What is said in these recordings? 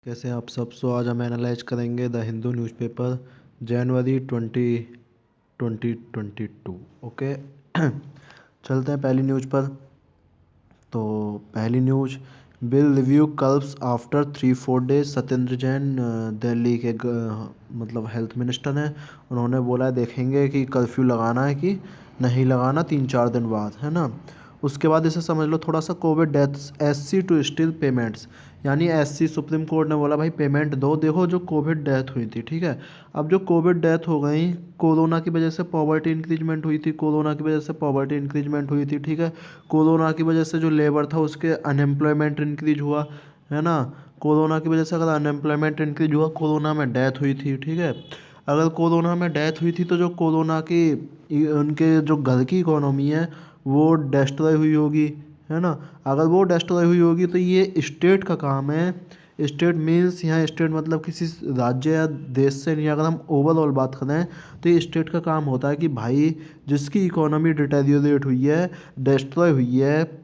कैसे हैं आप सब। आज हम एनालाइज करेंगे the Hindu newspaper January 2022। Okay. चलते हैं पहली न्यूज़ पर। तो पहली न्यूज़, बिल रिव्यू कल्प्स आफ्टर 3-4 डेज। सत्येंद्र जैन दिल्ली के मतलब हेल्थ मिनिस्टर हैं। उन्होंने बोला है देखेंगे कि कर्फ्यू लगाना है कि नहीं लगाना 3-4 दिन बाद, है ना। उसके बाद इसे समझ लो थोड़ा सा, covid deaths SC to still payments, यानी एससी सुप्रीम कोर्ट ने बोला भाई पेमेंट दो। देखो जो कोविड डेथ हुई थी, ठीक है, अब जो कोविड डेथ हो गई, कोरोना की वजह से पॉवर्टी इंक्रीजमेंट हुई थी, कोरोना की वजह से पॉवर्टी इंक्रीजमेंट हुई थी, ठीक है। कोरोना की वजह से जो लेबर था उसके अनएम्प्लॉयमेंट इंक्रीज हुआ, है ना। कोरोना की वजह से अगर अनएम्प्लॉयमेंट इंक्रीज हुआ, कोरोना में डेथ हुई थी, ठीक है। अगर कोरोना में डेथ हुई थी तो जो कोरोना की उनके जो घर की इकोनॉमी है वो डिस्ट्रॉय हुई होगी, है ना। अगर वो डिस्ट्रॉय हुई होगी तो ये स्टेट का काम है। स्टेट मीन्स यहाँ स्टेट मतलब किसी राज्य या देश से नहीं, अगर हम ओवरऑल बात करें तो ये स्टेट का काम होता है कि भाई जिसकी इकोनॉमी डिटेरियोरेट हुई है, डिस्ट्रॉय हुई है,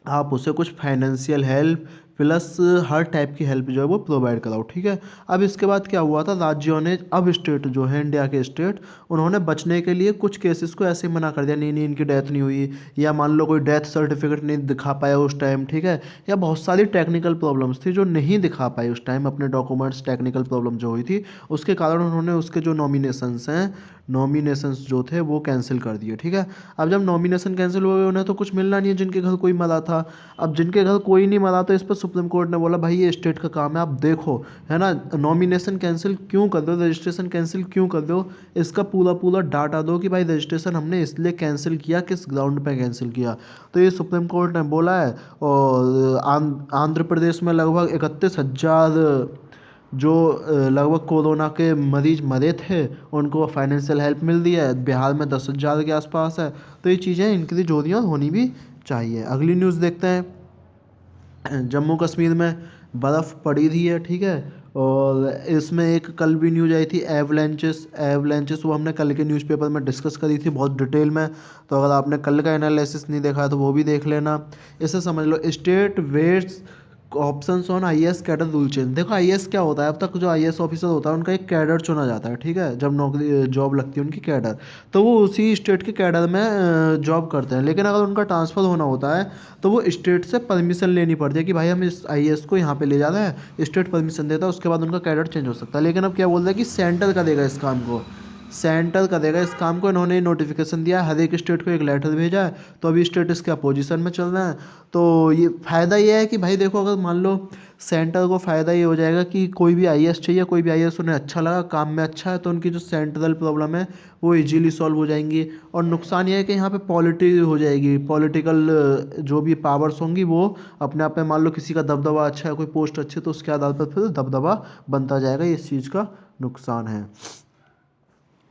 आप उसे कुछ फाइनेंशियल हेल्प प्लस हर टाइप की हेल्प जो है वो प्रोवाइड कराओ, ठीक है। अब इसके बाद क्या हुआ था, राज्यों ने, अब स्टेट जो है इंडिया के स्टेट, उन्होंने बचने के लिए कुछ केसेस को ऐसे ही मना कर दिया, नहीं नहीं इनकी डेथ नहीं हुई, या मान लो कोई डेथ सर्टिफिकेट नहीं दिखा पाया उस टाइम, ठीक है, या बहुत सारी टेक्निकल प्रॉब्लम्स थी जो नहीं दिखा पाई उस टाइम अपने डॉक्यूमेंट्स, टेक्निकल प्रॉब्लम जो हुई थी उसके कारण उन्होंने उसके जो नॉमिनेशंस हैं, नॉमिनेशंस जो थे वो कैंसिल कर दिए, ठीक है। अब जब नॉमिनेशन कैंसिल हो गए, उन्हें तो कुछ मिलना नहीं है जिनके घर कोई मरा था। अब जिनके घर कोई नहीं मरा तो इस पर सुप्रीम कोर्ट ने बोला भाई ये स्टेट का काम है, आप देखो, है ना, नॉमिनेशन कैंसिल क्यों कर दो, रजिस्ट्रेशन कैंसिल क्यों कर दो, इसका पूरा पूरा डाटा दो कि भाई रजिस्ट्रेशन हमने इसलिए कैंसिल किया, किस ग्राउंड पे कैंसिल किया। तो ये सुप्रीम कोर्ट ने बोला है। और आंध्र प्रदेश में लगभग 31,000 जो लगभग कोरोना के मरीज मरे थे उनको फाइनेंशियल हेल्प मिल रही है। बिहार में 10,000 के आसपास है। तो ये चीज़ें इंक्रीज हो रही हैं और होनी भी चाहिए। अगली न्यूज़ देखते हैं। जम्मू कश्मीर में बर्फ़ पड़ी रही है, ठीक है। और इसमें एक कल भी न्यूज़ आई थी एवलेंचेस, एवलेंचेस वो हमने कल के न्यूज़पेपर में डिस्कस करी थी बहुत डिटेल में। तो अगर आपने कल का एनालिसिस नहीं देखा है तो वो भी देख लेना। इसे समझ लो, state weighs options on IAS cadre rule change. देखो आईएएस क्या होता है, अब तक जो आईएएस ऑफिसर होता है उनका एक कैडर चुना जाता है, ठीक है, जब नौकरी जॉब लगती है उनकी कैडर, तो वो उसी स्टेट के कैडर में जॉब करते हैं। लेकिन अगर उनका ट्रांसफ़र होना होता है तो वो स्टेट से परमिशन लेनी पड़ती है कि भाई हम इस आईएएस को यहाँ पे ले जा रहे हैं, स्टेट परमिशन देता है, उसके बाद उनका कैडर चेंज हो सकता है। लेकिन अब क्या बोल रहे हैं कि सेंटर करेगा इस काम को, सेंटर करेगा इस काम को। इन्होंने नोटिफिकेशन दिया है, हर एक स्टेट को एक लेटर भेजा है, तो अभी स्टेट इसके अपोजिशन में चल रहे हैं। तो ये फ़ायदा ये है कि भाई देखो, अगर मान लो सेंटर को फ़ायदा ये हो जाएगा कि कोई भी आईएएस चाहिए, कोई भी आईएएस उन्हें अच्छा लगा, काम में अच्छा है, तो उनकी जो सेंट्रल प्रॉब्लम है वो इजीली सॉल्व हो जाएंगी। और नुकसान ये है कि यहाँ पे पॉलिटिक्स हो जाएगी, पॉलिटिकल जो भी पावर्स होंगी वो अपने आप में, मान लो किसी का दबदबा अच्छा है, कोई पोस्ट अच्छी है, तो उसके आधार पर फिर दबदबा बनता जाएगा। इस चीज़ का नुकसान है।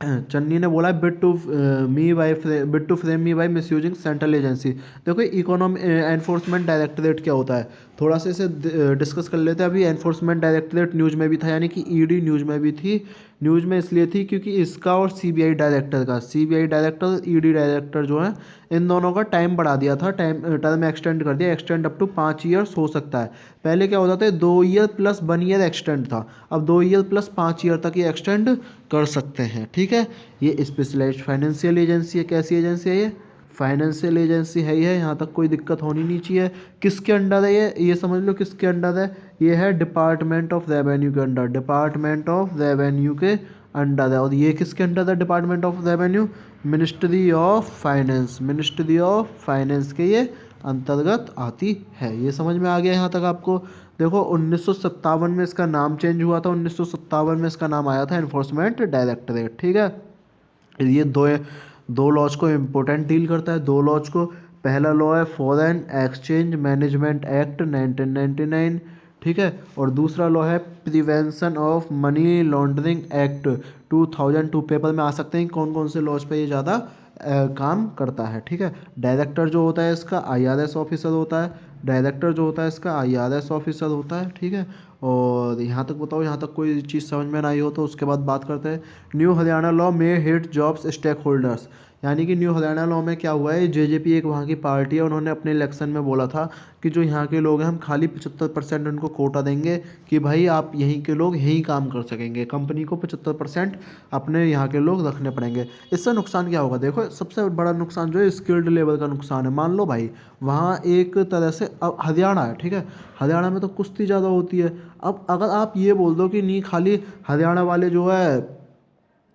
चन्नी ने बोला bid to frame me by misusing central agency. देखो इकोनॉमी एनफोर्समेंट डायरेक्टरेट क्या होता है, थोड़ा सा इसे डिस्कस कर लेते हैं। अभी एनफोर्समेंट डायरेक्टरेट न्यूज़ में भी था, यानी कि ईडी न्यूज़ में भी थी। न्यूज़ में इसलिए थी क्योंकि इसका और सीबीआई डायरेक्टर का, सीबीआई डायरेक्टर ईडी डायरेक्टर जो है, इन दोनों का टाइम बढ़ा दिया था, टाइम टर्म एक्सटेंड कर दिया, एक्सटेंड अप टू 5 ईयर्स हो सकता है। पहले क्या होता था, 2 ईयर प्लस 1 ईयर एक्सटेंड था, अब 2 ईयर प्लस 5 ईयर तक ये एक्सटेंड कर सकते हैं, ठीक है। ये स्पेशलाइज्ड फाइनेंशियल एजेंसी है। कैसी एजेंसी है ये, फाइनेंशियल एजेंसी है ये, यहाँ तक कोई दिक्कत होनी नहीं चाहिए। किसके अंडर है ये समझ लो किसके अंडर है, ये है डिपार्टमेंट ऑफ रेवेन्यू के अंडर, डिपार्टमेंट ऑफ रेवेन्यू के अंडर है। और ये किसके अंडर है, department of revenue, ministry of finance, ministry of finance के ये अंतर्गत आती है। ये समझ में आ गया यहाँ तक आपको। देखो 1957 में इसका नाम चेंज हुआ था, 1957 में इसका नाम आया था एनफोर्समेंट डायरेक्टरेट, ठीक है। ये दो लॉज को इम्पोर्टेंट डील करता है, दो लॉज को। पहला लॉ है फॉरेन एक्सचेंज मैनेजमेंट एक्ट 1999, ठीक है। और दूसरा लॉ है prevention of money laundering act 2002। Paper में आ सकते हैं कौन कौन से लॉज पे ये ज़्यादा काम करता है, ठीक है। डायरेक्टर जो होता है इसका आईआरएस ऑफिसर होता है, डायरेक्टर जो होता है इसका आईआरएस ऑफिसर होता है, ठीक है। और यहाँ तक बताओ, यहाँ तक कोई चीज़ समझ में ना आई हो तो उसके बाद बात करते हैं। न्यू हरियाणा लॉ में हिट जॉब्स स्टेक होल्डर्स, यानी कि न्यू हरियाणा लॉ में क्या हुआ है, जेजेपी एक वहाँ की पार्टी है, उन्होंने अपने इलेक्शन में बोला था कि जो यहाँ के लोग हैं हम खाली 75% उनको कोटा देंगे कि भाई आप यहीं के लोग यहीं काम कर सकेंगे, कंपनी को 75% अपने यहाँ के लोग रखने पड़ेंगे। इससे नुकसान क्या होगा, देखो सबसे बड़ा नुकसान जो है स्किल्ड लेबर का नुकसान है। मान लो भाई वहाँ एक तरह से, अब हरियाणा है ठीक है, हरियाणा में तो कुश्ती ज़्यादा होती है। अब अगर आप ये बोल दो कि नहीं खाली हरियाणा वाले जो है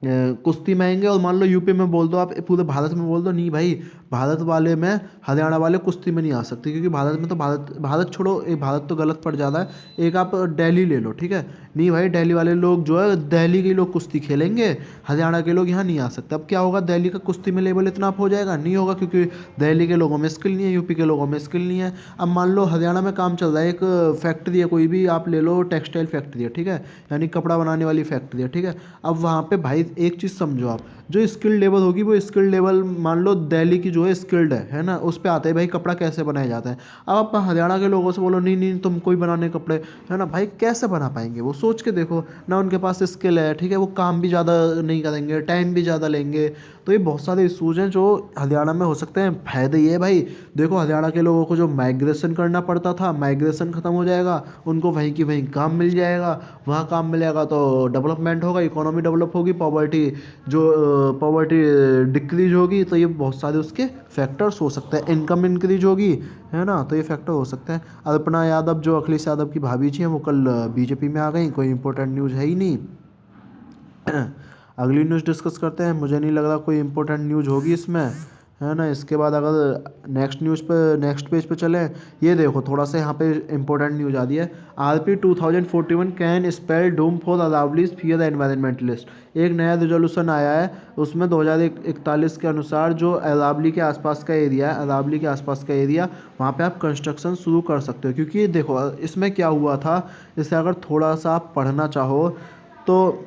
कुश्ती में आएंगे, और मान लो यूपी में बोल दो, आप पूरे भारत में बोल दो नहीं भाई भारत वाले में हरियाणा वाले कुश्ती में नहीं आ सकते, क्योंकि भारत में तो भारत भारत छोड़ो, एक भारत तो गलत पड़ जाता है, एक आप दिल्ली ले लो ठीक है, नहीं भाई दिल्ली वाले लोग जो है दिल्ली के लोग कुश्ती खेलेंगे, हरियाणा के लोग यहाँ नहीं आ सकते। अब क्या होगा, दिल्ली का कुश्ती में लेवल इतना अप हो जाएगा, नहीं होगा, क्योंकि दिल्ली के लोगों में स्किल नहीं है, यूपी के लोगों में स्किल नहीं है। अब मान लो हरियाणा में काम चल रहा है, एक फैक्ट्री है कोई भी आप ले लो, टेक्सटाइल फैक्ट्री है ठीक है, यानी कपड़ा बनाने वाली फैक्ट्री है ठीक है। अब वहाँ पे भाई एक चीज़ समझो आप, जो स्किल्ड लेवल होगी वो स्किल्ड लेवल मान लो दिल्ली की जो है स्किल्ड है ना, उस पर आता है भाई कपड़ा कैसे बनाया जाता है। अब आप हरियाणा के लोगों से बोलो नहीं नहीं तुम कोई बनाने कपड़े, है ना भाई कैसे बना पाएंगे, वो सोच के देखो ना, उनके पास स्किल है ठीक है, वो काम भी ज़्यादा नहीं करेंगे, टाइम भी ज़्यादा लेंगे। तो ये बहुत सारे इशूज़ हैं जो हरियाणा में हो सकते हैं। फ़ायदे ये है भाई, देखो हरियाणा के लोगों को जो माइग्रेशन करना पड़ता था, माइग्रेशन ख़त्म हो जाएगा, उनको वहीं की वहीं काम मिल जाएगा, वहाँ काम मिलेगा तो डेवलपमेंट होगा, इकोनॉमी डेवलप होगी, पॉवर्टी डिक्रीज होगी। तो ये बहुत सारे उसके फैक्टर्स हो सकते हैं, इनकम इंक्रीज होगी, है ना, तो ये फैक्टर हो सकते हैं। अल्पना यादव जो अखिलेश यादव की भाभी जी हैं वो कल बीजेपी में आ गई, कोई इंपॉर्टेंट न्यूज़ है ही नहीं। अगली न्यूज़ डिस्कस करते हैं, मुझे नहीं लग रहा कोई इंपॉर्टेंट न्यूज़ होगी इसमें, है ना। इसके बाद अगर नेक्स्ट पेज पे चलें, ये देखो थोड़ा सा यहाँ पे इंपॉर्टेंट न्यूज़ आ रही है। RP 2041 can spell Doom for Aravallis fear environmentalist. एक नया रिजोल्यूशन आया है, उसमें 2041 के अनुसार जो अरावली के आसपास का एरिया है, अरावली के आसपास का एरिया, वहाँ पे आप कंस्ट्रक्शन शुरू कर सकते हो। क्योंकि देखो इसमें क्या हुआ था, इसे अगर थोड़ा सा आप पढ़ना चाहो तो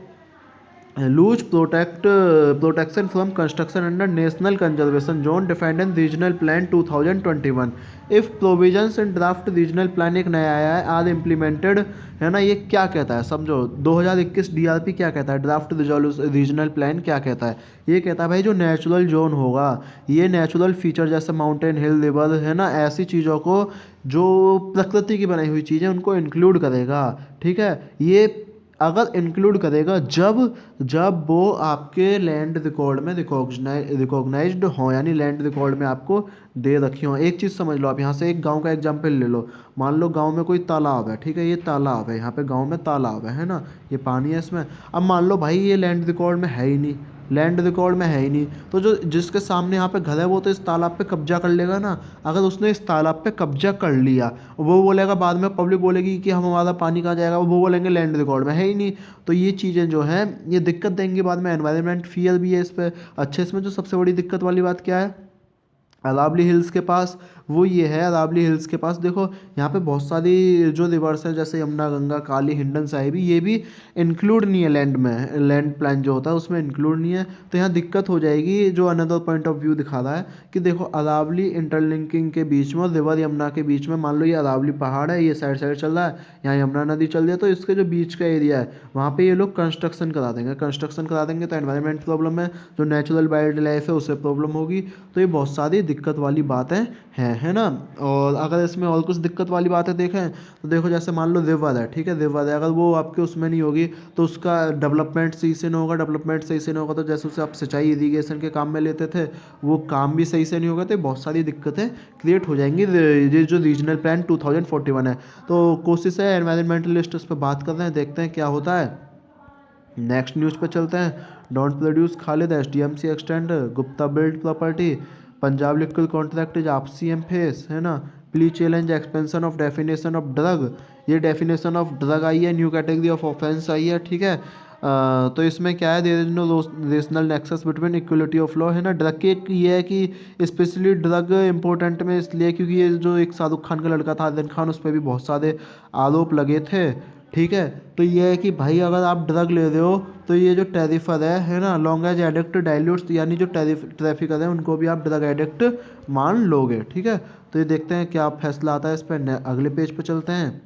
lose protection from construction under national conservation zone defined in regional plan 2021 if provisions in draft regional plan, एक नया आया है, आज इम्प्लीमेंटेड, है ना। ये क्या कहता है समझो, 2021 DRP क्या कहता है, ड्राफ्ट रीजनल प्लान क्या कहता है, ये कहता है भाई जो नेचुरल जोन होगा, ये नेचुरल फीचर जैसे माउंटेन, हिल, रिवर, है ना, ऐसी चीज़ों को जो प्रकृति की बनाई हुई चीज़ें उनको इंक्लूड करेगा, ठीक है। ये अगर इंक्लूड करेगा जब जब वो आपके लैंड रिकॉर्ड में रिकॉग्नाइज्ड हो, यानी लैंड रिकॉर्ड में आपको दे रखी हो। एक चीज़ समझ लो आप, यहाँ से एक गांव का एग्जांपल ले लो, मान लो गांव में कोई तालाब है, ठीक है, ये तालाब है, यहाँ पे गांव में तालाब है ना, ये पानी है इसमें। अब मान लो भाई ये लैंड रिकॉर्ड में है ही नहीं, लैंड रिकॉर्ड में है ही नहीं, तो जो जिसके सामने यहाँ पे घर है वो तो इस तालाब पे कब्जा कर लेगा ना। अगर उसने इस तालाब पे कब्जा कर लिया, वो बोलेगा बाद में, पब्लिक बोलेगी कि हम हमारा पानी कहाँ जाएगा, वो बोलेंगे लैंड रिकॉर्ड में है ही नहीं। तो ये चीज़ें जो हैं ये दिक्कत देंगी बाद में, एनवायरनमेंट फियर भी है इस पर। अच्छा, इसमें जो सबसे बड़ी दिक्कत वाली बात क्या है, अरावली हिल्स के पास, वो ये है, अरावली हिल्स के पास देखो यहाँ पे बहुत सारी जो रिवर्स है, जैसे यमुना, गंगा, काली, हिंडन साहिबी, ये भी इंक्लूड नहीं है लैंड में, लैंड प्लान जो होता है उसमें इंक्लूड नहीं है। तो यहाँ दिक्कत हो जाएगी। जो अनदर पॉइंट ऑफ व्यू दिखा रहा है कि देखो अरावली इंटरलिंकिंग के बीच में और रिवर यमुना के बीच में, मान लो ये अरावली पहाड़ है, ये साइड साइड चल रहा है, यहाँ यमुना नदी चल रही है, तो इसके जो बीच का एरिया है वहाँ पर ये लोग कंस्ट्रक्शन करा देंगे, कंस्ट्रक्शन करा देंगे तो एनवायरमेंट प्रॉब्लम है, जो नेचुरल वाइल्ड लाइफ है उससे प्रॉब्लम होगी। तो ये बहुत सारी दिक्कत वाली बातें हैं, है ना। और अगर इसमें और कुछ दिक्कत वाली बातें देखें तो देखो जैसे मान लो रिवर है, ठीक है, रिवर है, अगर वो आपके उसमें नहीं होगी तो उसका डेवलपमेंट सही से नहीं होगा, डेवलपमेंट सही से नहीं होगा तो जैसे उसे आप सिंचाई इरीगेशन के काम में लेते थे वो काम भी सही से नहीं होगा, तो बहुत सारी दिक्कतें क्रिएट हो जाएंगी। ये जो रीजनल प्लान 2041 है, तो कोशिश है एनवायरमेंटलिस्ट उस पर बात कर रहे हैं, देखते हैं क्या होता है। नेक्स्ट न्यूज़ पे चलते हैं। Don't produce Khalid, SDMC extend, Gupta build property, Punjab liquid contract is आपसी एम फेस, है ना। Please challenge expansion of definition of drug, ये डेफिनेशन ऑफ ड्रग आई है, न्यू कैटेगरी ऑफ ऑफेंस आई है, ठीक है। तो इसमें क्या है, there is no rational nexus between equality of law, है ना। ड्रग के ये है कि स्पेशली ड्रग इंपॉर्टेंट में इसलिए क्योंकि ये जो एक शाहरुख खान का लड़का था आदिल खान, उस पर भी बहुत सारे आरोप लगे थे, ठीक है। तो ये है कि भाई अगर आप ड्रग ले रहे हो तो ये जो टैरिफर है ना, लॉन्ग एज एडिक्ट डाइल्यूट्स, यानी जो ट्रैफिकर है उनको भी आप ड्रग एडिक्ट मान लोगे, ठीक है। तो ये देखते हैं क्या फैसला आता है इस पर। अगले पेज पे चलते हैं।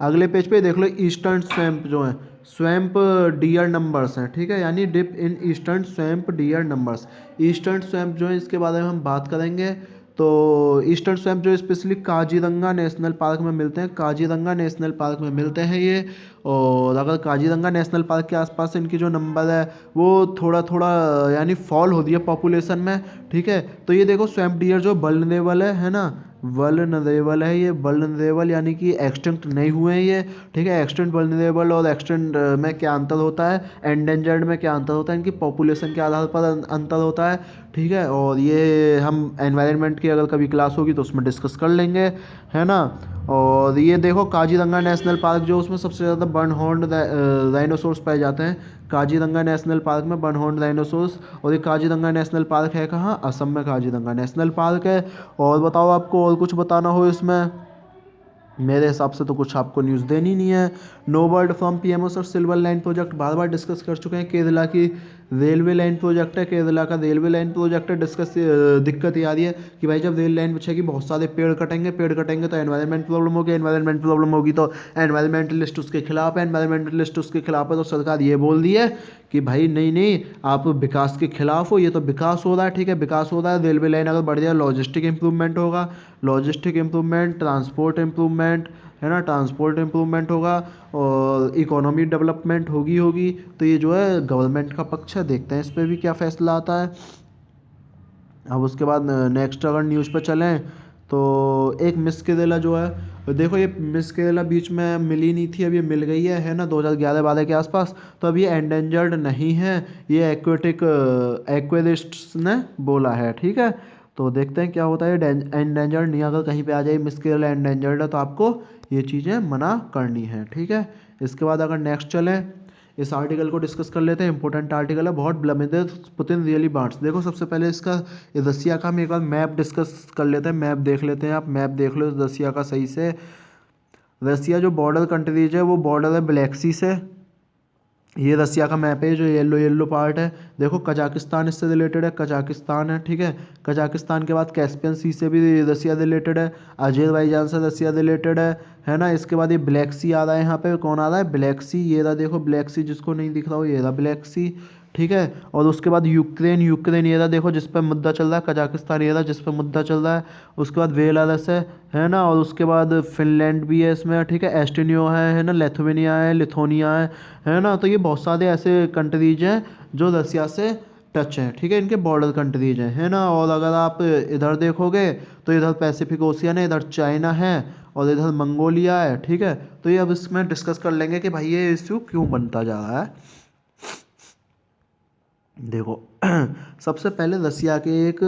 अगले पेज पे देख लो ईस्टर्न स्वैम्प जो है, स्वैम्प डियर नंबर्स हैं, ठीक है, यानी dip in eastern swamp deer numbers. Eastern swamp जो है इसके बारे में हम बात करेंगे। तो ईस्टर्न स्वैम्प जो स्पेशली काजीरंगा नेशनल पार्क में मिलते हैं, काजीरंगा नेशनल पार्क में मिलते हैं ये। और अगर काजीरंगा नेशनल पार्क के आसपास इनकी जो नंबर है वो थोड़ा थोड़ा यानी फॉल हो रही है पॉपुलेशन में, ठीक है। तो ये देखो स्वैम्प डियर जो वल्नरेबल है ना, वल्नरेबल है ये, वल्नरेबल यानी कि एक्सटिंक्ट नहीं हुए हैं ये, ठीक है। एक्सटेंट वल्नरेबल और एक्सटेंट में क्या अंतर होता है, एंडेंजर्ड में क्या अंतर होता है, इनकी पॉपुलेशन के आधार पर अंतर होता है, ठीक है। और ये हम एनवायरनमेंट की अगर कभी क्लास होगी तो उसमें डिस्कस कर लेंगे, है ना। और ये देखो काजीरंगा नेशनल पार्क जो, उसमें सबसे ज़्यादा बर्न हॉर्न डायनासोर्स पाए जाते हैं काजीरंगा नेशनल पार्क में, बर्न हॉर्न डायनासोर्स। और ये काजीरंगा नेशनल पार्क है कहाँ, असम में काजीरंगा नेशनल पार्क है। और बताओ आपको और कुछ बताना हो इसमें, मेरे हिसाब से तो कुछ आपको न्यूज़ देनी नहीं है। नो वर्ड फ्रॉम पीएमओ और सिल्वर लाइन प्रोजेक्ट बार बार डिस्कस कर चुके हैं, केरला की रेलवे लाइन प्रोजेक्ट है, केरला का रेलवे लाइन प्रोजेक्ट है। दिक्कत ये आ रही है कि भाई जब रेल लाइन बिछेगी बहुत सारे पेड़ कटेंगे, पेड़ कटेंगे तो एनवायरनमेंट प्रॉब्लम होगी, एनवायरनमेंट प्रॉब्लम होगी तो एनवायरमेंटलिस्ट उसके खिलाफ है, एनवायरमेंटलिस्ट उसके खिलाफ है। तो सरकार ये बोल रही है कि भाई नहीं नहीं, आप विकास के खिलाफ हो, ये तो विकास हो रहा है, ठीक है, विकास हो रहा है। रेलवे लाइन अगर बढ़ जाए लॉजिस्टिक इंप्रूवमेंट होगा, लॉजिस्टिक इंप्रूवमेंट, ट्रांसपोर्ट इंप्रूवमेंट, है ना, ट्रांसपोर्ट इंप्रूवमेंट होगा और इकोनॉमी डेवलपमेंट होगी। तो ये जो है गवर्नमेंट का पक्ष है, देखते हैं इस पर भी क्या फैसला आता है। अब उसके बाद नेक्स्ट अगर न्यूज़ पर चलें तो एक मिस केरला जो है, देखो ये मिस केरला बीच में मिली नहीं थी, अब ये मिल गई है ना, 2011-12 के आसपास। तो अब ये एंडेंजर्ड नहीं है, ये एक्वेटिक एक्वेरिस्ट्स ने बोला है, ठीक है। तो देखते हैं क्या होता है। एंडेंजर्ड नहीं, अगर कहीं पे आ जाए मिस केरला एंडेंजर्ड है तो आपको ये चीज़ें मना करनी है, ठीक है। इसके बाद अगर नेक्स्ट चलें, इस आर्टिकल को डिस्कस कर लेते हैं, इंपॉर्टेंट आर्टिकल है बहुत। व्लादिमीर पुतिन रियली वांट्स, देखो सबसे पहले इसका रसिया का हम एक बार मैप डिस्कस कर लेते हैं, मैप देख लेते हैं, आप मैप देख लो रसिया का सही से। रसिया जो बॉर्डर कंट्रीज है वो बॉर्डर है ब्लैक सी से, ये रसिया का मैप है, जो येलो येलो पार्ट है। देखो कजाकिस्तान इससे रिलेटेड है, कजाकिस्तान है, ठीक है। कजाकिस्तान के बाद कैस्पियन सी से भी रसिया रिलेटेड है, अजरबैजान से रसिया रिलेटेड है ना। इसके बाद ये ब्लैक सी आ रहा है, यहाँ पे कौन आ रहा है, ब्लैक सी, ये रहा देखो ब्लैक सी, जिसको नहीं दिख रहा हो ये रहा ब्लैक सी, ठीक है। और उसके बाद यूक्रेन, यूक्रेन ये रहा देखो जिस पर मुद्दा चल रहा है, कजाकिस्तान ये रहा जिस पर मुद्दा चल रहा है। उसके बाद बेलारूस है ना, और उसके बाद फिनलैंड भी है इसमें, ठीक है, एस्टोनिया है ना, लिथुआनिया है, लिथुआनिया है ना। तो ये बहुत सारे ऐसे कंट्रीज हैं जो रसिया से टच हैं, ठीक है, इनके बॉर्डर कंट्रीज हैं, है ना। और अगर आप इधर देखोगे तो इधर पैसिफिक ओशियन है, इधर चाइना है और इधर मंगोलिया है, ठीक है। तो ये अब इसमें डिस्कस कर लेंगे कि भाई ये इश्यू क्यों बनता जा रहा है। देखो सबसे पहले रसिया के एक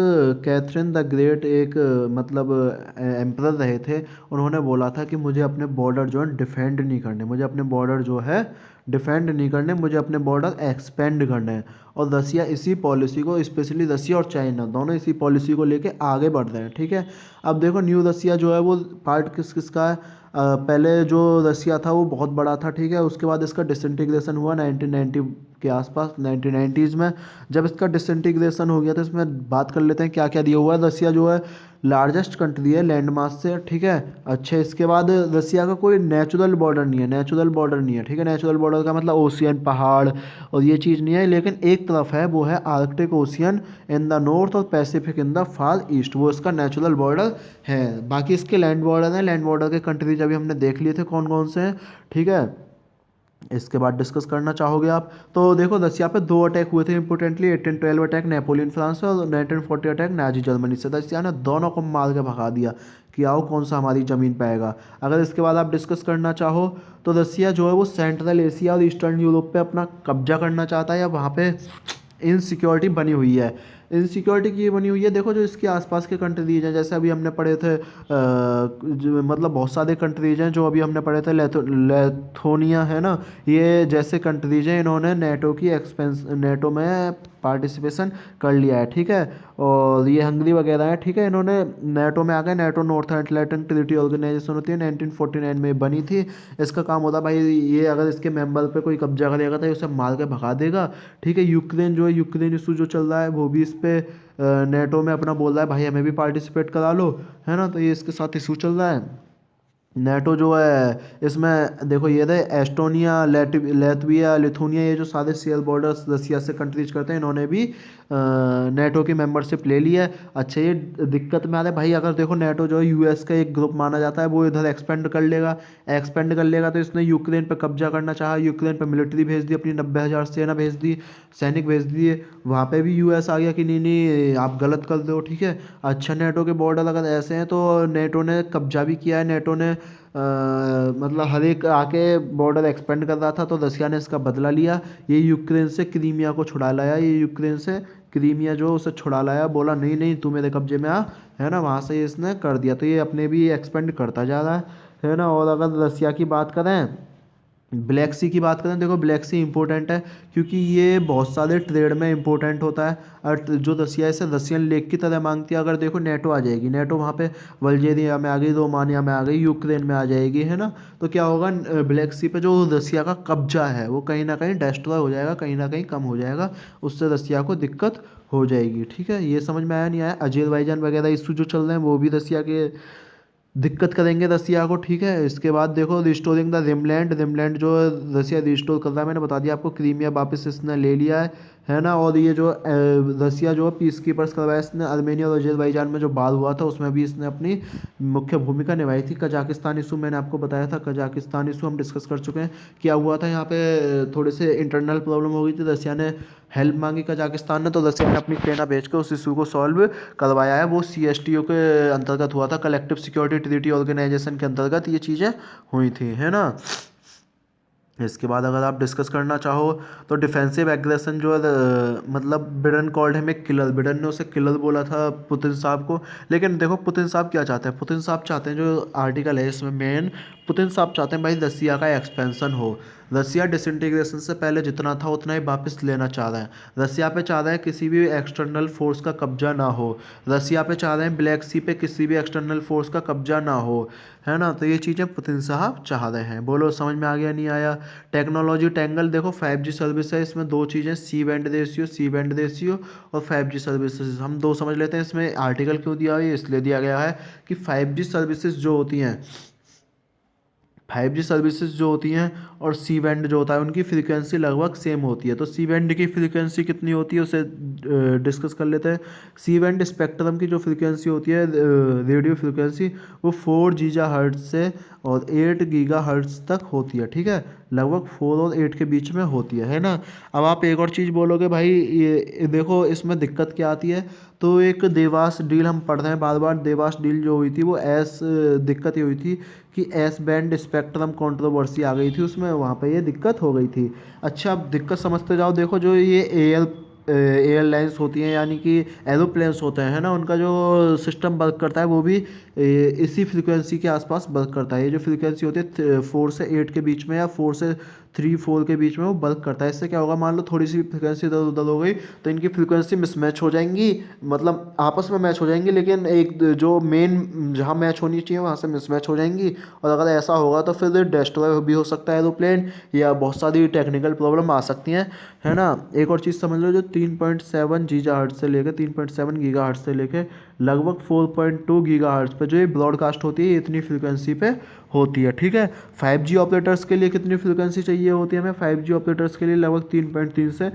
कैथरीन द ग्रेट, एक मतलब एम्परर रहे थे, उन्होंने बोला था कि मुझे अपने बॉर्डर जो है डिफेंड नहीं करने, मुझे अपने बॉर्डर जो है डिफेंड नहीं करने, मुझे अपने बॉर्डर एक्सपेंड करने हैं। और रसिया इसी पॉलिसी को, स्पेशली रसिया और चाइना दोनों इसी पॉलिसी को लेके आगे बढ़ रहे हैं, ठीक है। अब देखो न्यू रसिया जो है वो पार्ट किस किस का है, पहले जो रसिया था वो बहुत बड़ा था, ठीक है। उसके बाद इसका डिसइंटीग्रेशन हुआ 1990 के आसपास, 1990s में। जब इसका डिसइंटीग्रेशन हो गया तो इसमें बात कर लेते हैं क्या क्या दिया हुआ है। रसिया जो है लार्जेस्ट कंट्री है लैंड मास से, ठीक है। अच्छा, इसके बाद रसिया का कोई नेचुरल बॉर्डर नहीं है, नेचुरल बॉर्डर नहीं है, ठीक है। नेचुरल बॉर्डर का मतलब ओशियन, पहाड़ और ये चीज़ नहीं है, लेकिन एक तरफ है, वो है Arctic Ocean in the north और Pacific in the far east, वो इसका नेचुरल बॉर्डर है। बाकी इसके लैंड बॉर्डर हैं, लैंड बॉर्डर के कंट्रीज अभी हमने देख लिए थे कौन कौन से हैं, ठीक है। इसके बाद डिस्कस करना चाहोगे आप तो देखो रसिया पे दो अटैक हुए थे इंपोर्टेंटली, 1812 अटैक नेपोलियन फ्रांस से और 1940 अटैक नाजी जर्मनी से। रसिया ने दोनों को मार के भगा दिया कि आओ कौन सा हमारी ज़मीन पे आएगा। अगर इसके बाद आप डिस्कस करना चाहो तो रसिया जो है वो सेंट्रल एशिया और ईस्टर्न यूरोप पे अपना कब्जा करना चाहता है, या वहाँ पे इनसिक्योरिटी बनी हुई है। इनसिक्योरिटी की बनी हुई है, देखो जो इसके आसपास के कंट्रीज हैं, जैसे अभी हमने पढ़े थे मतलब बहुत सारे कंट्रीज हैं जो अभी हमने पढ़े थे, लेथोनिया है ना, ये जैसे कंट्रीज हैं इन्होंने नेटो की एक्सपेंस, नेटो में पार्टिसिपेशन कर लिया है, ठीक है। और ये हंगरी वगैरह है, ठीक है, इन्होंने नेटो में आ गए। NATO North Atlantic Treaty Organization होती है, 1949 में बनी थी। इसका काम होता है भाई ये अगर इसके मेंबर पे कोई कब्जा करेगा तो ये उसे मार के भगा देगा, ठीक है। यूक्रेन जो है, यूक्रेन इशू जो चल रहा है वो भी इस पे नेटो में अपना बोल रहा है भाई हमें भी पार्टिसिपेट करा लो, है ना। तो ये इसके साथ इशू चल रहा है। नेटो जो है इसमें देखो ये थे एस्टोनिया, लेटविया, लिथुनिया, ये जो सारे सीएल बॉर्डर्स रसिया से कंट्रीज करते हैं, इन्होंने भी नेटो की मेंबरशिप ले ली है। अच्छा ये दिक्कत में आ रहा है भाई, अगर देखो नेटो जो है यूएस का एक ग्रुप माना जाता है, वो इधर एक्सपेंड कर लेगा तो इसने यूक्रेन पर कब्जा करना चाहा, यूक्रेन पर मिलिट्री भेज दी, अपनी 90,000 सेना भेज दी, सैनिक भेज दिए। वहाँ पे भी यूएस आ गया कि नहीं नहीं आप गलत कर रहे हो, ठीक है। अच्छा नेटो के बॉर्डर अगर ऐसे हैं तो नेटो ने कब्जा भी किया है, नेटो ने मतलब हर एक आके बॉर्डर एक्सपेंड कर रहा था, तो रसिया ने इसका बदला लिया। ये यूक्रेन से क्रीमिया को छुड़ा लाया, ये यूक्रेन से क्रीमिया जो उसे छुड़ा लाया, बोला नहीं नहीं तू मेरे कब्जे में आ, है ना, वहाँ से इसने कर दिया। तो ये अपने भी एक्सपेंड करता जा रहा है ना। और अगर रसिया की बात करें, ब्लैक सी की बात करें, देखो ब्लैक सी इंपॉर्टेंट है क्योंकि ये बहुत सारे ट्रेड में इंपॉर्टेंट होता है। और जो रसिया है इसे रसियन लेक की तरह मांगती है। अगर देखो नेटो आ जाएगी, नेटो वहाँ पे वल्गेरिया में आ गई, रोमानिया में आ गई, यूक्रेन में आ जाएगी, है ना, तो क्या होगा, ब्लैक सी पे जो रसिया का कब्जा है वो कहीं ना कहीं डिस्ट्रॉय हो जाएगा, कहीं ना कहीं कम हो जाएगा, उससे रसिया को दिक्कत हो जाएगी, ठीक है। ये समझ में आया नहीं आया। अजरबैजान वगैरह इशू जो चल रहे हैं वो भी रसिया के दिक्कत करेंगे रसिया को, ठीक है। इसके बाद देखो रिस्टोरिंग द रिमलैंड, रिमलैंड जो रसिया रिस्टोर कर रहा है, मैंने बता दिया आपको, क्रीमिया वापस इसने ले लिया है ना। और ये जो रसिया जो पीस कीपर्स करवाया इसने, आर्मेनिया और अजरबैजान में जो बात हुआ था उसमें भी इसने अपनी मुख्य भूमिका निभाई थी। कजाकिस्तान इशू मैंने आपको बताया था, कजाकिस्तान इशू हम डिस्कस कर चुके हैं। क्या हुआ था यहाँ पे, थोड़े से इंटरनल प्रॉब्लम हो गई थी, रसिया ने हेल्प मांगी कजाकिस्तान ने, तो रसिया ने अपनी सेना भेज के उस इशू को सॉल्व करवाया है। वो CSTO के अंतर्गत हुआ था, कलेक्टिव सिक्योरिटी ट्रीटी ऑर्गेनाइजेशन के अंतर्गत ये चीज़ें हुई थी, है ना। इसके बाद अगर आप डिस्कस करना चाहो तो डिफेंसिव एग्रेशन जो है मतलब बिडन कॉल्ड हिम ए किलर, बिडन ने उसे किलर बोला था पुतिन साहब को। लेकिन देखो पुतिन साहब क्या चाहते हैं, पुतिन साहब चाहते हैं, जो आर्टिकल है इसमें मेन, पुतिन साहब चाहते हैं भाई रसिया का एक्सपेंशन हो। रसिया डिसइंटीग्रेशन से पहले जितना था उतना ही वापस लेना चाह रहे हैं। रसिया पे चाह रहे हैं किसी भी एक्सटर्नल फोर्स का कब्जा ना हो। रसिया पे चाह रहे हैं ब्लैक सी पे किसी भी एक्सटर्नल फोर्स का कब्जा ना हो, है ना। तो ये चीज़ें पुतिन साहब चाह रहे हैं। बोलो समझ में आ गया नहीं आया। टेक्नोलॉजी टेंगल, देखो 5G सर्विस है, इसमें दो चीज़ें, सी बैंड रेशियो और 5G सर्विसेज, हम दो समझ लेते हैं। इसमें आर्टिकल क्यों दिया है, इसलिए दिया गया है कि 5G सर्विसेज जो होती हैं, 5G सर्विसेज जो होती हैं और सी बैंड जो होता है, उनकी फ्रीक्वेंसी लगभग सेम होती है। तो सी बैंड की फ्रीक्वेंसी कितनी होती है उसे डिस्कस कर लेते हैं। सी बैंड स्पेक्ट्रम की जो फ्रीक्वेंसी होती है, रेडियो फ्रीक्वेंसी, वो 4 गीगा हर्ट्ज से और 8 गीगा हर्ट्ज तक होती है, ठीक है। लगभग 4 और 8 के बीच में होती है ना। अब आप एक और चीज़ बोलोगे भाई, ये देखो इसमें दिक्कत क्या आती है। तो एक देवास डील हम पढ़ रहे हैं बार बार, देवास डील जो हुई थी वो दिक्कत ये हुई थी कि एस बैंड स्पेक्ट्रम कंट्रोवर्सी आ गई थी उसमें, वहाँ पे ये दिक्कत हो गई थी। अच्छा अब दिक्कत समझते जाओ। देखो जो ये एयरलाइंस होती हैं, यानी कि एरोप्लेन्स होते हैं, है ना, उनका जो सिस्टम वर्क करता है वो भी इसी फ्रीक्वेंसी के आसपास वर्क करता है। ये जो फ्रीक्वेंसी होती है 4 से 8 के बीच में या 4 से 3-4 के बीच में वो वर्क करता है। इससे क्या होगा, मान लो थोड़ी सी फ्रीक्वेंसी इधर उधर हो गई तो इनकी फ्रीक्वेंसी मिसमैच हो जाएंगी, मतलब आपस में मैच हो जाएंगी, लेकिन एक जो मेन जहाँ मैच होनी चाहिए वहाँ से मिसमैच हो जाएंगी। और अगर ऐसा होगा तो फिर डिस्ट्रॉय भी हो सकता है एरोप्लेन, या बहुत सारी टेक्निकल प्रॉब्लम आ सकती हैं, है ना। एक और चीज़ समझ लो, जो 3.7 गीगाहर्ट्ज से लेकर 3.7 गीगाहर्ट्ज से लेकर लगभग 4.2 गीगाहर्ट्ज पे जो ये ब्रॉडकास्ट होती है, इतनी फ्रीक्वेंसी पे होती है, ठीक है। 5G ऑपरेटर्स के लिए कितनी फ्रीक्वेंसी चाहिए होती है हमें, 5G ऑपरेटर्स के लिए लगभग 3.3 से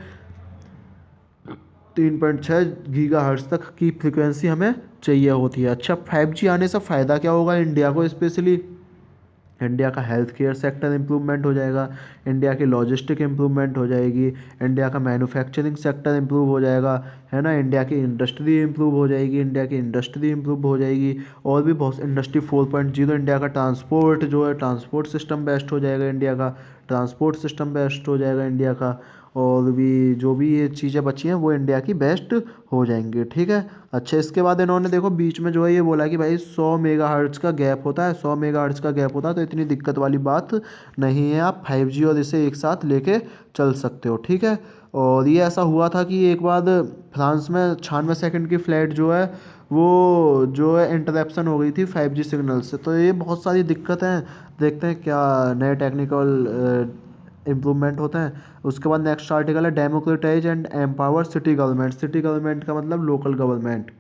3.6 गीगाहर्ट्ज तक की फ्रीक्वेंसी हमें चाहिए होती है। अच्छा 5G आने से फ़ायदा क्या होगा इंडिया को, स्पेशली इंडिया का हेल्थ केयर सेक्टर इम्प्रूवमेंट हो जाएगा, इंडिया की लॉजिस्टिक इम्प्रूवमेंट हो जाएगी, इंडिया का मैन्युफैक्चरिंग सेक्टर इम्प्रूव हो जाएगा, है ना, इंडिया की इंडस्ट्री इम्प्रूव हो जाएगी, इंडिया की इंडस्ट्री इम्प्रूव हो जाएगी। और भी बहुत इंडस्ट्री 4.0, इंडिया का ट्रांसपोर्ट जो है, ट्रांसपोर्ट सिस्टम बेस्ट हो जाएगा, इंडिया का ट्रांसपोर्ट सिस्टम बेस्ट हो जाएगा इंडिया का। और भी जो भी ये चीज़ें बची हैं वो इंडिया की बेस्ट हो जाएंगी, ठीक है। अच्छा इसके बाद इन्होंने देखो बीच में जो है ये बोला कि भाई 100 मेगाहर्ट्ज़ का गैप होता है, 100 मेगाहर्ट्ज़ का गैप होता है, तो इतनी दिक्कत वाली बात नहीं है, आप 5G और इसे एक साथ लेके चल सकते हो, ठीक है। और ये ऐसा हुआ था कि एक बार फ्रांस में 96 सेकंड की फ़्लाइट जो है वो जो है इंटरप्शन हो गई थी 5G सिग्नल से। तो ये बहुत सारी दिक्कतें, देखते हैं क्या नए टेक्निकल इम्प्रूवमेंट होते हैं। उसके बाद नेक्स्ट आर्टिकल है democratise and empower city government. City government का मतलब लोकल गवर्नमेंट,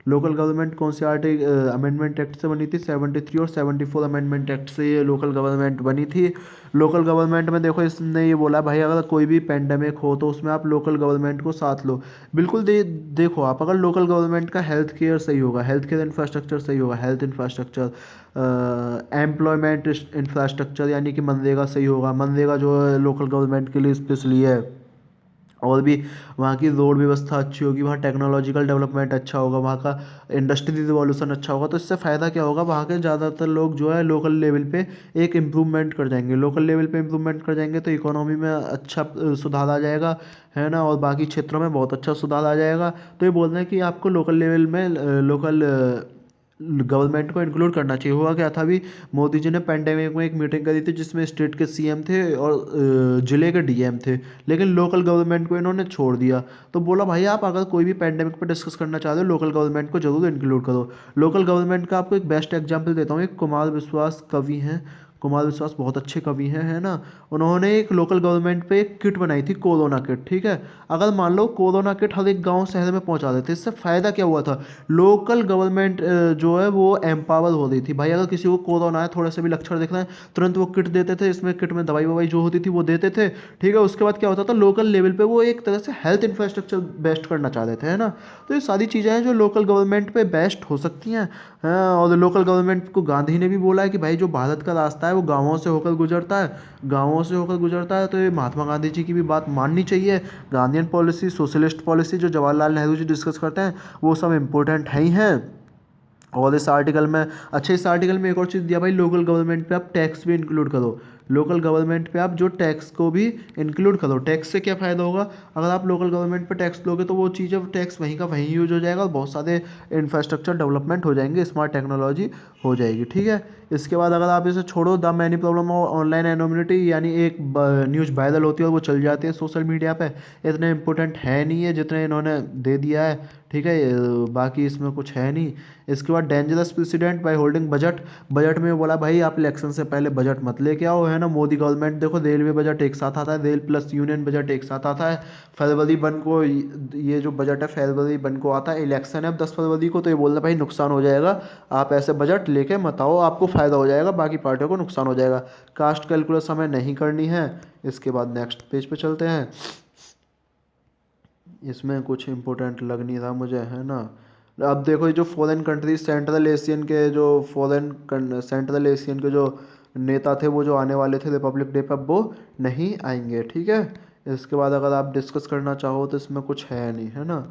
लोकल गवर्नमेंट कौन सी अमेंडमेंट एक्ट से बनी थी? 73 और 74 अमेंडमेंट एक्ट से ये लोकल गवर्नमेंट बनी थी। लोकल गवर्नमेंट में देखो इसने ये बोला भाई अगर कोई भी पेंडेमिक हो तो उसमें आप लोकल गवर्नमेंट को साथ लो। बिल्कुल देखो आप अगर लोकल गवर्नमेंट का हेल्थ केयर सही होगा, हेल्थ केयर इंफ्रास्ट्रक्चर सही होगा, हेल्थ इंफ्रास्ट्रक्चर, एम्प्लॉयमेंट इंफ्रास्ट्रक्चर यानी कि मनरेगा सही होगा, मनरेगा जो है लोकल गवर्नमेंट के लिए स्पेशली है, और भी वहाँ की रोड व्यवस्था अच्छी होगी, वहाँ टेक्नोलॉजिकल डेवलपमेंट अच्छा होगा, वहाँ का इंडस्ट्री रिवॉल्यूशन अच्छा होगा, तो इससे फ़ायदा क्या होगा, वहाँ के ज़्यादातर लोग जो है लोकल लेवल पे एक इम्प्रूवमेंट कर जाएंगे, लोकल लेवल पे इम्प्रूवमेंट कर जाएंगे तो इकोनॉमी में अच्छा सुधार आ जाएगा, है ना, और बाकी क्षेत्रों में बहुत अच्छा सुधार आ जाएगा। तो ये बोल रहे हैं कि आपको लोकल लेवल में लोकल गवर्नमेंट को इंक्लूड करना चाहिए। हुआ क्या था, अभी मोदी जी ने पेंडेमिक में एक मीटिंग करी थी जिसमें स्टेट के सीएम थे और ज़िले के डीएम थे, लेकिन लोकल गवर्नमेंट को इन्होंने छोड़ दिया। तो बोला भाई आप अगर कोई भी पेंडेमिक पर डिस्कस करना चाहते हो लोकल गवर्नमेंट को जरूर इंक्लूड करो। लोकल गवर्नमेंट का आपको एक बेस्ट एग्जांपल देता हूँ, एक कुमार विश्वास कवि हैं, कुमार विश्वास बहुत अच्छे कवि हैं, है ना। उन्होंने एक लोकल गवर्नमेंट पे एक किट बनाई थी, कोरोना किट, ठीक है। अगर मान लो कोरोना किट हर एक गांव शहर में पहुंचा देते, इससे फ़ायदा क्या हुआ था, लोकल गवर्नमेंट जो है वो एम्पावर हो रही थी। भाई अगर किसी को कोरोना है, थोड़े से भी लक्षण दिख रहे हैं, तुरंत वो किट देते थे, इसमें किट में दवाई ववाई जो होती थी वो देते थे, ठीक है। उसके बाद क्या होता था, लोकल लेवल पे वो एक तरह से हेल्थ इंफ्रास्ट्रक्चर बेस्ट करना चाह रहे थे, है ना। तो ये सारी चीज़ें हैं जो लोकल गवर्नमेंट पे बेस्ट हो सकती हैं। हाँ, और लोकल गवर्नमेंट को गांधी ने भी बोला है कि भाई जो भारत का रास्ता है वो गाँवों से होकर गुजरता है, गाँवों से होकर गुजरता है। तो ये महात्मा गांधी जी की भी बात माननी चाहिए। गांधीयन पॉलिसी, सोशलिस्ट पॉलिसी जो जवाहरलाल नेहरू जी डिस्कस करते हैं वो सब इम्पोर्टेंट है ही हैं। और इस आर्टिकल में, अच्छा इस आर्टिकल में एक और चीज़ दिया भाई, लोकल गवर्नमेंट पे आप टैक्स भी इंक्लूड करो। लोकल गवर्नमेंट पे आप जो टैक्स को भी इंक्लूड करो। टैक्स से क्या फ़ायदा होगा, अगर आप लोकल गवर्नमेंट पे टैक्स दोगे तो वो चीज़ें टैक्स वहीं का वहीं यूज हो जाएगा और बहुत सारे इंफ्रास्ट्रक्चर डेवलपमेंट हो जाएंगे, स्मार्ट टेक्नोलॉजी हो जाएगी, ठीक है। इसके बाद अगर आप इसे छोड़ो, the many problem of online anonymity, यानी एक न्यूज़ वायरल होती है और वो चल जाती है सोशल मीडिया पे, इतने इंपॉर्टेंट है नहीं है जितने इन्होंने दे दिया है, ठीक है। बाकी इसमें कुछ है नहीं। इसके बाद dangerous president by holding budget, budget में बोला भाई आप इलेक्शन से पहले बजट मत लेके आओ, है ना। मोदी गवर्नमेंट देखो रेलवे बजट एक साथ आता है, रेल प्लस यूनियन बजट एक साथ आता है, फरवरी वन को ये जो बजट है फरवरी वन को आता है, इलेक्शन है अब 10 फरवरी को, तो ये बोल रहे भाई नुकसान हो जाएगा, आप ऐसे बजट लेके मत आओ, आपको फ़ायदा हो जाएगा बाकी पार्टियों को नुकसान हो जाएगा। कास्ट कैलकुलस हमें नहीं करनी है। इसके बाद नेक्स्ट पेज पे चलते हैं। इसमें कुछ इंपॉर्टेंट लग नहीं रहा मुझे, है ना। अब देखो ये जो फॉरेन कंट्रीज, सेंट्रल एशियन के जो नेता थे वो जो आने वाले थे रिपब्लिक डे पर वो नहीं आएंगे, ठीक है। इसके बाद अगर आप डिस्कस करना चाहो तो इसमें कुछ है नहीं, है ना।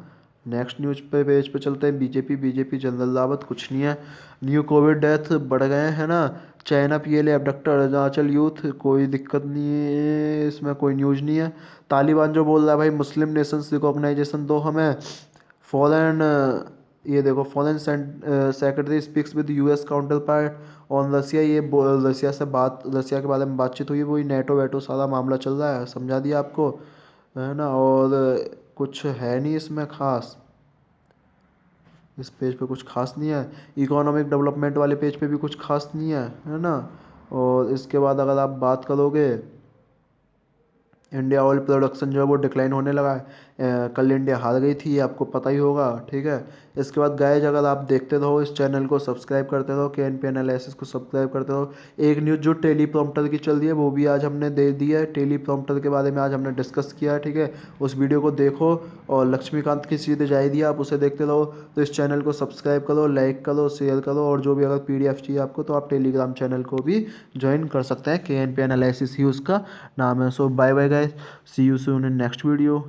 नेक्स्ट न्यूज़ पे पेज पे चलते हैं। बीजेपी जनरल रावत, कुछ नहीं है। न्यू कोविड डेथ बढ़ गए, है ना। China PLA abductor Arunachal youth, कोई दिक्कत नहीं है, इसमें कोई न्यूज़ नहीं है। तालिबान जो बोल रहा है भाई मुस्लिम नेशंस रिकॉग्नाइजेशन दो हमें। फॉरेन, ये देखो foreign secretary speaks with US counterpart on Russia, ये रसिया के बारे में बातचीत हुई, वही नेटो वेटो सारा मामला चल रहा है, समझा दिया आपको, है ना। और कुछ है नहीं इसमें खास, इस पेज पे कुछ खास नहीं है। इकोनॉमिक डेवलपमेंट वाले पेज पे भी कुछ खास नहीं है ना। और इसके बाद अगर आप बात करोगे, इंडिया ऑयल प्रोडक्शन जो है वो डिक्लाइन होने लगा है। कल इंडिया हार गई थी, ये आपको पता ही होगा, ठीक है। इसके बाद गाइस अगर आप देखते रहो इस चैनल को, सब्सक्राइब करते रहो, KNP एनालिसिस को सब्सक्राइब करते रहो। एक न्यूज़ जो टेली प्रॉम्प्टर की चल रही है वो भी आज हमने दे दी है, टेली प्रॉम्प्टर के बारे में आज हमने डिस्कस किया है, ठीक है। उस वीडियो को देखो, और लक्ष्मीकांत की सीधे जाए दिया, आप उसे देखते रहो। तो इस चैनल को सब्सक्राइब करो, लाइक करो, शेयर करो, और जो भी अगर PDF चाहिए आपको तो आप टेलीग्राम चैनल को भी ज्वाइन कर सकते हैं, KNP एनालिसिस ही उसका नाम है। So bye bye guys, see you soon in next video.